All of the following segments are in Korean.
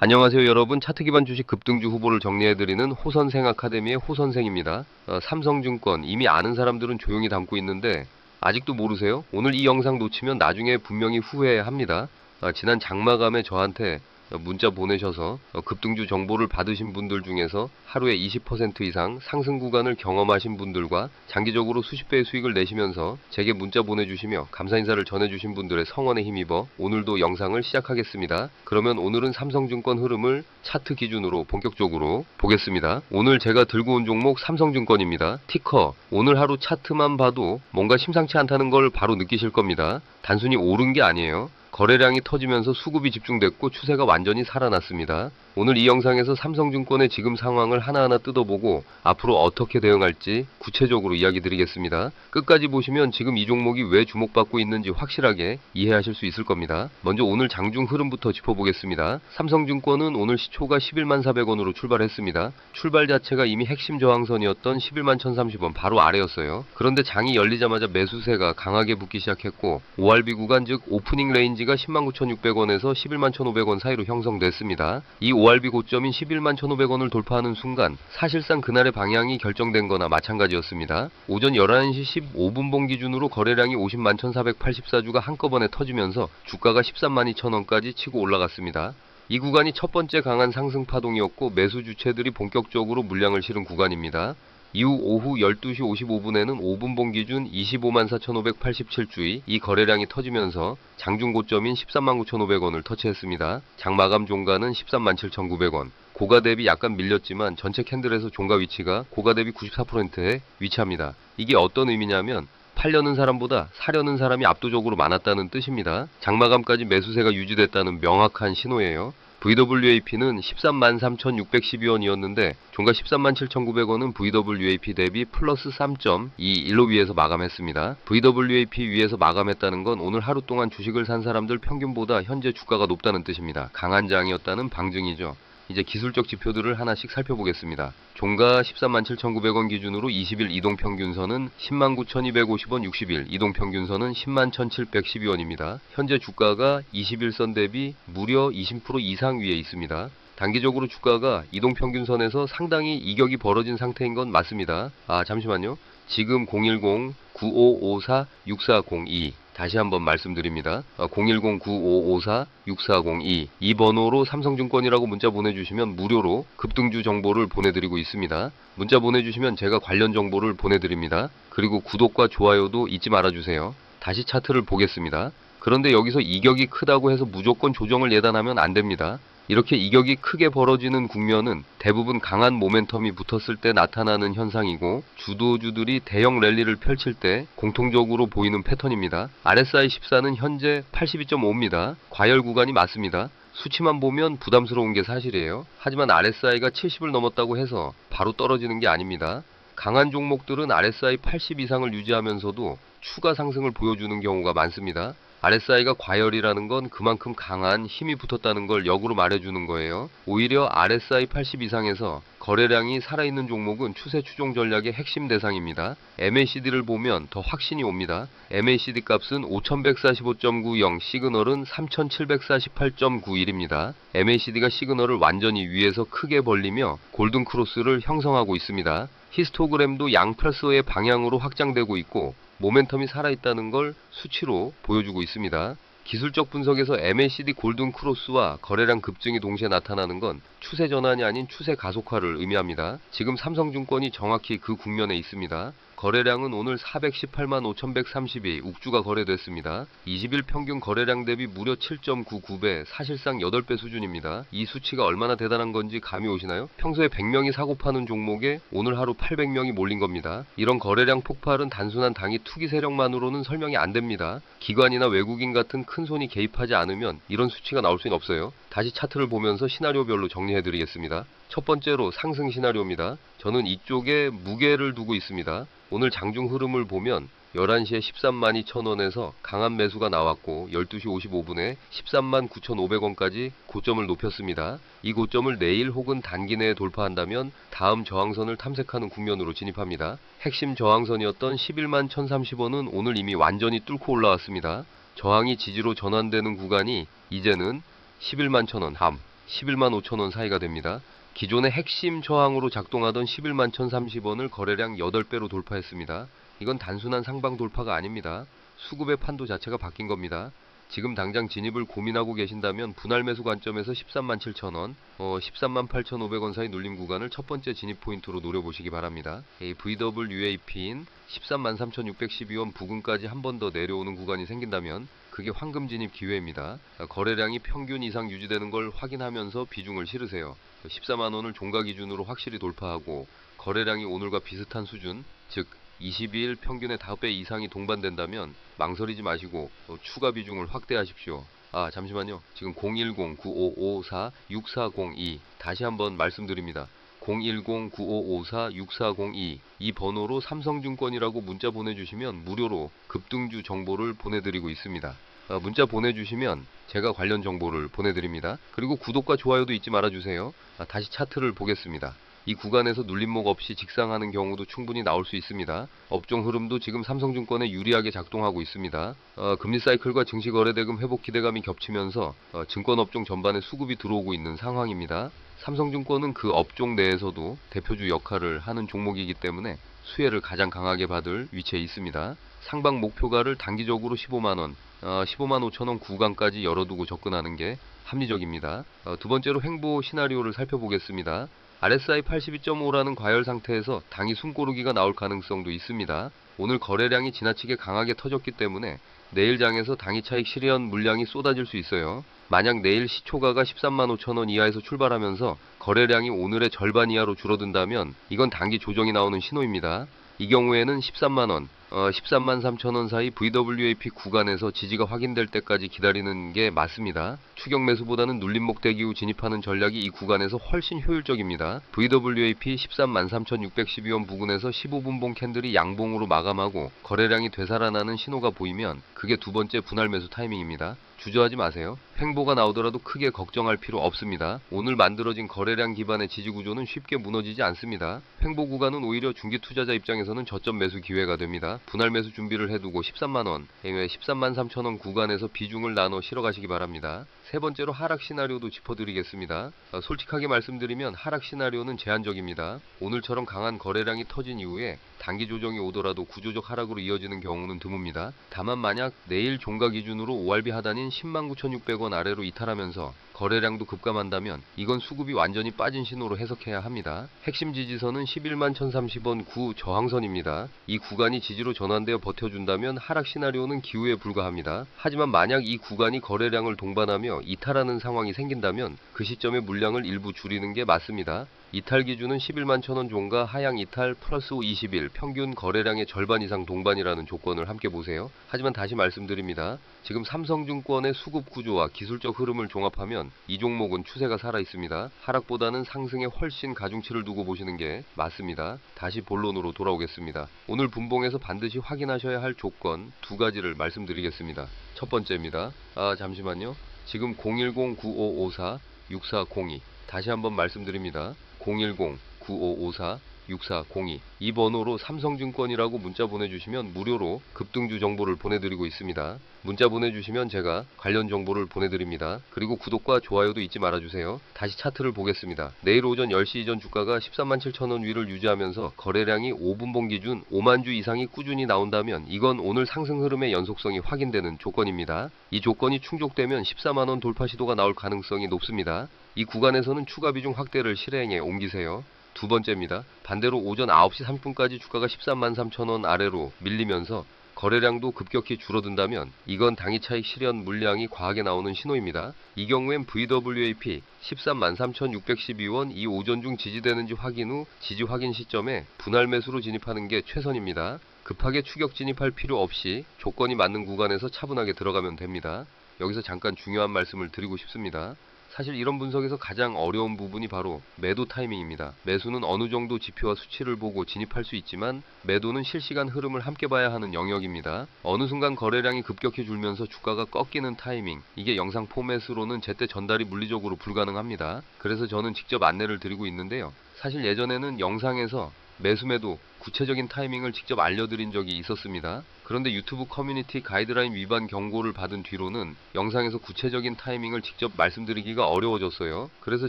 안녕하세요 여러분. 차트 기반 주식 급등주 후보를 정리해드리는 호선생 아카데미의 호선생입니다. 삼성증권 이미 아는 사람들은 조용히 담고 있는데 아직도 모르세요? 오늘 이 영상 놓치면 나중에 분명히 후회합니다. 지난 장마감에 저한테 문자 보내셔서 급등주 정보를 받으신 분들 중에서 하루에 20% 이상 상승 구간을 경험하신 분들과 장기적으로 수십 배의 수익을 내시면서 제게 문자 보내주시며 감사 인사를 전해주신 분들의 성원에 힘입어 오늘도 영상을 시작하겠습니다. 그러면 오늘은 삼성증권 흐름을 차트 기준으로 본격적으로 보겠습니다. 오늘 제가 들고 온 종목 삼성증권입니다. 티커, 오늘 하루 차트만 봐도 뭔가 심상치 않다는 걸 바로 느끼실 겁니다. 단순히 오른 게 아니에요. 거래량이 터지면서 수급이 집중됐고 추세가 완전히 살아났습니다. 오늘 이 영상에서 삼성증권의 지금 상황을 하나하나 뜯어보고 앞으로 어떻게 대응할지 구체적으로 이야기 드리겠습니다. 끝까지 보시면 지금 이 종목이 왜 주목받고 있는지 확실하게 이해하실 수 있을 겁니다. 먼저 오늘 장중 흐름부터 짚어보겠습니다. 삼성증권은 오늘 시초가 11만 400원으로 출발했습니다. 출발 자체가 이미 핵심 저항선이었던 11만 1030원 바로 아래였어요. 그런데 장이 열리자마자 매수세가 강하게 붙기 시작했고 ORB 구간 즉 오프닝 레인지가 10만 9,600원에서 11만 1,500원 사이로 형성됐습니다. 이 ORB 고점인 11만 1,500원을 돌파하는 순간 사실상 그날의 방향이 결정된 거나 마찬가지였습니다. 오전 11시 15분봉 기준으로 거래량이 50만 1,484주가 한꺼번에 터지면서 주가가 13만 2천원까지 치고 올라갔습니다. 이 구간이 첫 번째 강한 상승 파동이었고 매수 주체들이 본격적으로 물량을 실은 구간입니다. 이후 오후 12시 55분에는 5분봉 기준 25만 4,587주의 이 거래량이 터지면서 장중 고점인 13만 9,500원을 터치했습니다. 장 마감 종가는 13만 7,900원. 고가 대비 약간 밀렸지만 전체 캔들에서 종가 위치가 고가 대비 94%에 위치합니다. 이게 어떤 의미냐면 팔려는 사람보다 사려는 사람이 압도적으로 많았다는 뜻입니다. 장마감까지 매수세가 유지됐다는 명확한 신호예요. VWAP는 13만 3,612원이었는데 종가 13만 7,900원은 VWAP 대비 플러스 3.21로 위에서 마감했습니다. VWAP 위에서 마감했다는 건 오늘 하루 동안 주식을 산 사람들 평균보다 현재 주가가 높다는 뜻입니다. 강한 장이었다는 방증이죠. 이제 기술적 지표들을 하나씩 살펴보겠습니다. 종가 13만 7,900원 기준으로 20일 이동평균선은 10만 9,250원 60일, 이동평균선은 10만 1,712원입니다. 현재 주가가 21선 대비 무려 20% 이상 위에 있습니다. 단기적으로 주가가 이동평균선에서 상당히 이격이 벌어진 상태인 건 맞습니다. 잠시만요. 지금 010-9554-6402 다시 한번 말씀드립니다. 010-9554-6402 이 번호로 삼성증권이라고 문자 보내주시면 무료로 급등주 정보를 보내드리고 있습니다. 문자 보내주시면 제가 관련 정보를 보내드립니다. 그리고 구독과 좋아요도 잊지 말아주세요. 다시 차트를 보겠습니다. 그런데 여기서 이격이 크다고 해서 무조건 조정을 예단하면 안 됩니다. 이렇게 이격이 크게 벌어지는 국면은 대부분 강한 모멘텀이 붙었을 때 나타나는 현상이고 주도주들이 대형 랠리를 펼칠 때 공통적으로 보이는 패턴입니다. RSI 14는 현재 82.5입니다. 과열 구간이 맞습니다. 수치만 보면 부담스러운 게 사실이에요. 하지만 RSI가 70을 넘었다고 해서 바로 떨어지는 게 아닙니다. 강한 종목들은 RSI 80 이상을 유지하면서도 추가 상승을 보여주는 경우가 많습니다. RSI가 과열이라는 건 그만큼 강한 힘이 붙었다는 걸 역으로 말해주는 거예요. 오히려 RSI 80 이상에서 거래량이 살아있는 종목은 추세 추종 전략의 핵심 대상입니다. MACD를 보면 더 확신이 옵니다. MACD 값은 5145.90, 시그널은 3748.91입니다. MACD가 시그널을 완전히 위에서 크게 벌리며 골든 크로스를 형성하고 있습니다. 히스토그램도 양펄서의 방향으로 확장되고 있고 모멘텀이 살아있다는 걸 수치로 보여주고 있습니다. 기술적 분석에서 MACD 골든 크로스와 거래량 급증이 동시에 나타나는 건 추세 전환이 아닌 추세 가속화를 의미합니다. 지금 삼성증권이 정확히 그 국면에 있습니다. 거래량은 오늘 418만 5,132 욱주가 거래됐습니다. 20일 평균 거래량 대비 무려 7.99배, 사실상 8배 수준입니다. 이 수치가 얼마나 대단한 건지 감이 오시나요? 평소에 100명이 사고 파는 종목에 오늘 하루 800명이 몰린 겁니다. 이런 거래량 폭발은 단순한 당이 투기 세력만으로는 설명이 안 됩니다. 기관이나 외국인 같은 큰 손이 개입하지 않으면 이런 수치가 나올 수는 없어요. 다시 차트를 보면서 시나리오별로 정리해드리겠습니다. 첫 번째로 상승 시나리오입니다. 저는 이쪽에 무게를 두고 있습니다. 오늘 장중 흐름을 보면 11시에 13만 2천원에서 강한 매수가 나왔고 12시 55분에 13만 9,500원까지 고점을 높였습니다. 이 고점을 내일 혹은 단기 내에 돌파한다면 다음 저항선을 탐색하는 국면으로 진입합니다. 핵심 저항선이었던 11만 1,030원은 오늘 이미 완전히 뚫고 올라왔습니다. 저항이 지지로 전환되는 구간이 이제는 11만 1,000원 함, 11만 5천 원 사이가 됩니다. 기존의 핵심 저항으로 작동하던 11만 1,030원을 거래량 8배로 돌파했습니다. 이건 단순한 상방 돌파가 아닙니다. 수급의 판도 자체가 바뀐 겁니다. 지금 당장 진입을 고민하고 계신다면 분할 매수 관점에서 13만 7천원, 13만 8,500원 사이 눌림 구간을 첫 번째 진입 포인트로 노려보시기 바랍니다. VWAP인 13만 3,612원 부근까지 한 번 더 내려오는 구간이 생긴다면 그게 황금 진입 기회입니다. 거래량이 평균 이상 유지되는 걸 확인하면서 비중을 실으세요. 14만 원을 종가 기준으로 확실히 돌파하고 거래량이 오늘과 비슷한 수준, 즉 22일 평균의 5배 이상이 동반된다면 망설이지 마시고 추가 비중을 확대하십시오. 잠시만요. 지금 010-9554-6402 다시 한번 말씀드립니다. 010-9554-6402 이 번호로 삼성증권이라고 문자 보내주시면 무료로 급등주 정보를 보내드리고 있습니다. 문자 보내주시면 제가 관련 정보를 보내드립니다. 그리고 구독과 좋아요도 잊지 말아주세요. 다시 차트를 보겠습니다. 이 구간에서 눌림목 없이 직상하는 경우도 충분히 나올 수 있습니다. 업종 흐름도 지금 삼성증권에 유리하게 작동하고 있습니다. 금리 사이클과 증시거래대금 회복 기대감이 겹치면서 증권업종 전반에 수급이 들어오고 있는 상황입니다. 삼성증권은 그 업종 내에서도 대표주 역할을 하는 종목이기 때문에 수혜를 가장 강하게 받을 위치에 있습니다. 상방 목표가를 단기적으로 15만원, 15만 5천원 구간까지 열어두고 접근하는 게 합리적입니다. 두 번째로 횡보 시나리오를 살펴보겠습니다. RSI 82.5라는 과열 상태에서 당이 숨고르기가 나올 가능성도 있습니다. 오늘 거래량이 지나치게 강하게 터졌기 때문에 내일 장에서 당이 차익 실현 물량이 쏟아질 수 있어요. 만약 내일 시초가가 13만 5천 원 이하에서 출발하면서 거래량이 오늘의 절반 이하로 줄어든다면 이건 단기 조정이 나오는 신호입니다. 이 경우에는 13만 원, 13만 3천 원 사이 VWAP 구간에서 지지가 확인될 때까지 기다리는 게 맞습니다. 추격 매수보다는 눌림목 대기 후 진입하는 전략이 이 구간에서 훨씬 효율적입니다. VWAP 13만 3,612원 부근에서 15분봉 캔들이 양봉으로 마감하고 거래량이 되살아나는 신호가 보이면 그게 두 번째 분할 매수 타이밍입니다. 주저하지 마세요. 횡보가 나오더라도 크게 걱정할 필요 없습니다. 오늘 만들어진 거래량 기반의 지지구조는 쉽게 무너지지 않습니다. 횡보 구간은 오히려 중기 투자자 입장에서는 저점 매수 기회가 됩니다. 분할 매수 준비를 해두고 13만원, 13만 3천원 구간에서 비중을 나눠 실어가시기 바랍니다. 세 번째로 하락 시나리오도 짚어드리겠습니다. 솔직하게 말씀드리면 하락 시나리오는 제한적입니다. 오늘처럼 강한 거래량이 터진 이후에 단기 조정이 오더라도 구조적 하락으로 이어지는 경우는 드뭅니다. 다만 만약 내일 종가 기준으로 ORB 하단인 10만 9,600원 아래로 이탈하면서 거래량도 급감한다면 이건 수급이 완전히 빠진 신호로 해석해야 합니다. 핵심 지지선은 11만 1,030원 구 저항선입니다. 이 구간이 지지로 전환되어 버텨준다면 하락 시나리오는 기우에 불과합니다. 하지만 만약 이 구간이 거래량을 동반하며 이탈하는 상황이 생긴다면 그 시점에 물량을 일부 줄이는 게 맞습니다. 이탈 기준은 11만 1,000원 종가 하향 이탈 플러스 20일 평균 거래량의 절반 이상 동반이라는 조건을 함께 보세요. 하지만 다시 말씀드립니다. 지금 삼성증권의 수급 구조와 기술적 흐름을 종합하면 이 종목은 추세가 살아있습니다. 하락보다는 상승에 훨씬 가중치를 두고 보시는 게 맞습니다. 다시 본론으로 돌아오겠습니다. 오늘 분봉에서 반드시 확인하셔야 할 조건 두 가지를 말씀드리겠습니다. 첫 번째입니다. 잠시만요. 지금 010-9554-6402 다시 한번 말씀드립니다. 010-9554-6402 이 번호로 삼성증권이라고 문자 보내주시면 무료로 급등주 정보를 보내드리고 있습니다. 문자 보내주시면 제가 관련 정보를 보내드립니다. 그리고 구독과 좋아요도 잊지 말아주세요. 다시 차트를 보겠습니다. 내일 오전 10시 이전 주가가 13만 7천원 위를 유지하면서 거래량이 5분봉 기준 5만 주 이상이 꾸준히 나온다면 이건 오늘 상승 흐름의 연속성이 확인되는 조건입니다. 이 조건이 충족되면 14만원 돌파 시도가 나올 가능성이 높습니다. 이 구간에서는 추가 비중 확대를 실행에 옮기세요. 두 번째입니다. 반대로 오전 9시 30분까지 주가가 13만 3천원 아래로 밀리면서 거래량도 급격히 줄어든다면 이건 당일 차익 실현 물량이 과하게 나오는 신호입니다. 이 경우엔 VWAP 13만 3,612원 이 오전 중 지지되는지 확인 후 지지 확인 시점에 분할 매수로 진입하는 게 최선입니다. 급하게 추격 진입할 필요 없이 조건이 맞는 구간에서 차분하게 들어가면 됩니다. 여기서 잠깐 중요한 말씀을 드리고 싶습니다. 사실 이런 분석에서 가장 어려운 부분이 바로 매도 타이밍입니다. 매수는 어느 정도 지표와 수치를 보고 진입할 수 있지만 매도는 실시간 흐름을 함께 봐야 하는 영역입니다. 어느 순간 거래량이 급격히 줄면서 주가가 꺾이는 타이밍, 이게 영상 포맷으로는 제때 전달이 물리적으로 불가능합니다. 그래서 저는 직접 안내를 드리고 있는데요. 사실 예전에는 영상에서 매수매도 구체적인 타이밍을 직접 알려드린 적이 있었습니다. 그런데 유튜브 커뮤니티 가이드라인 위반 경고를 받은 뒤로는 영상에서 구체적인 타이밍을 직접 말씀드리기가 어려워졌어요. 그래서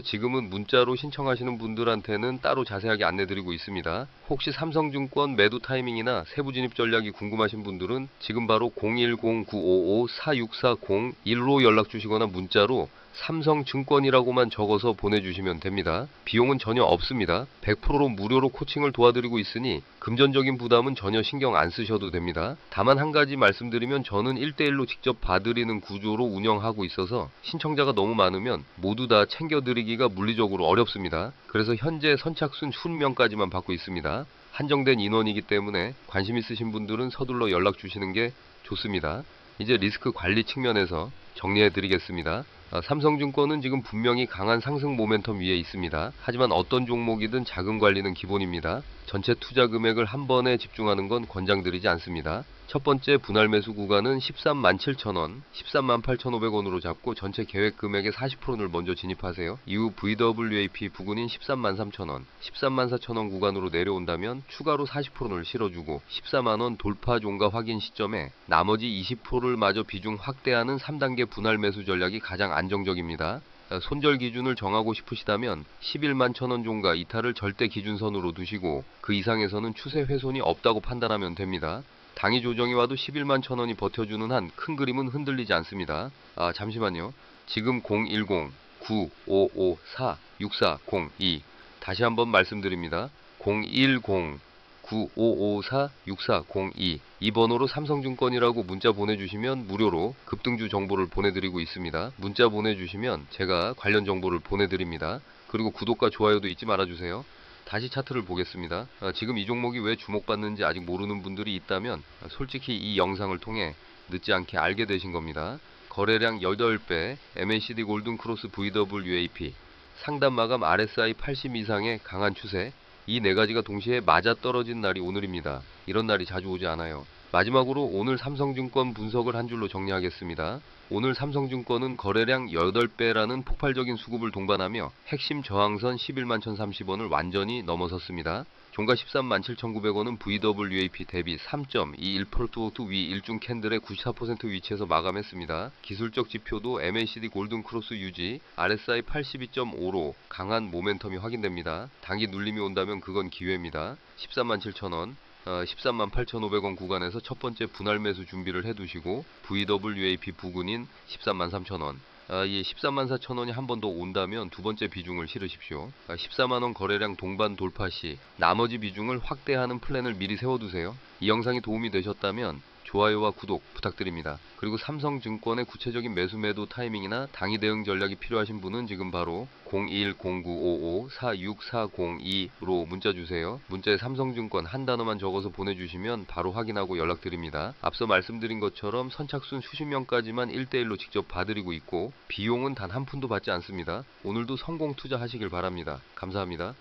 지금은 문자로 신청하시는 분들한테는 따로 자세하게 안내드리고 있습니다. 혹시 삼성증권 매도 타이밍이나 세부 진입 전략이 궁금하신 분들은 지금 바로 010-955-4640-1로 연락 주시거나 문자로 삼성증권이라고만 적어서 보내주시면 됩니다. 비용은 전혀 없습니다. 100%로 무료로 코칭을 도와드리고 있으니 금전적인 부담은 전혀 신경 안 쓰셔도 됩니다. 다만 한 가지 말씀드리면 저는 1대1로 직접 봐드리는 구조로 운영하고 있어서 신청자가 너무 많으면 모두 다 챙겨드리기가 물리적으로 어렵습니다. 그래서 현재 선착순 20명까지만 받고 있습니다. 한정된 인원이기 때문에 관심 있으신 분들은 서둘러 연락 주시는 게 좋습니다. 이제 리스크 관리 측면에서 정리해 드리겠습니다. 삼성증권은 지금 분명히 강한 상승 모멘텀 위에 있습니다. 하지만 어떤 종목이든 자금 관리는 기본입니다. 전체 투자 금액을 한 번에 집중하는 건 권장드리지 않습니다. 첫 번째 분할 매수 구간은 13만 7천원, 13만 8,500원으로 잡고 전체 계획 금액의 40%를 먼저 진입하세요. 이후 VWAP 부근인 13만 3천원, 13만 4천원 구간으로 내려온다면 추가로 40%를 실어주고 14만원 돌파 종가 확인 시점에 나머지 20%를 마저 비중 확대하는 3단계 분할 매수 전략이 가장 안정적입니다. 손절 기준을 정하고 싶으시다면 11만 1천원 종가 이탈을 절대 기준선으로 두시고 그 이상에서는 추세 훼손이 없다고 판단하면 됩니다. 당위 조정이 와도 11만 1천원이 버텨주는 한 큰 그림은 흔들리지 않습니다. 잠시만요. 지금 010-9554-6402 다시 한번 말씀드립니다. 010-9554-6402 이 번호로 삼성증권이라고 문자 보내주시면 무료로 급등주 정보를 보내드리고 있습니다. 문자 보내주시면 제가 관련 정보를 보내드립니다. 그리고 구독과 좋아요도 잊지 말아주세요. 다시 차트를 보겠습니다. 지금 이 종목이 왜 주목받는지 아직 모르는 분들이 있다면 솔직히 이 영상을 통해 늦지 않게 알게 되신 겁니다. 거래량 8배, MACD 골든 크로스 VWAP, 상단 마감 RSI 80 이상의 강한 추세, 이 네 가지가 동시에 맞아떨어진 날이 오늘입니다. 이런 날이 자주 오지 않아요. 마지막으로 오늘 삼성증권 분석을 한 줄로 정리하겠습니다. 오늘 삼성증권은 거래량 8배라는 폭발적인 수급을 동반하며 핵심 저항선 11만 1,030원을 완전히 넘어섰습니다. 종가 13만 7,900원은 VWAP 대비 3.21% 위 일중 캔들의 94% 위치에서 마감했습니다. 기술적 지표도 MACD 골든 크로스 유지, RSI 82.5로 강한 모멘텀이 확인됩니다. 단기 눌림이 온다면 그건 기회입니다. 13만 7천원, 13만 8,500원 구간에서 첫 번째 분할 매수 준비를 해두시고 VWAP 부근인 13만 3천원, 이 13만 4천원이 한 번 더 온다면 두 번째 비중을 실으십시오. 14만원 거래량 동반 돌파 시 나머지 비중을 확대하는 플랜을 미리 세워두세요. 이 영상이 도움이 되셨다면 좋아요와 구독 부탁드립니다. 그리고 삼성증권의 구체적인 매수 매도 타이밍이나 당위 대응 전략이 필요하신 분은 지금 바로 01-0955-46402로 문자 주세요. 문자에 삼성증권 한 단어만 적어서 보내주시면 바로 확인하고 연락드립니다. 앞서 말씀드린 것처럼 선착순 수십 명까지만 1대1로 직접 봐드리고 있고 비용은 단 한 푼도 받지 않습니다. 오늘도 성공 투자하시길 바랍니다. 감사합니다.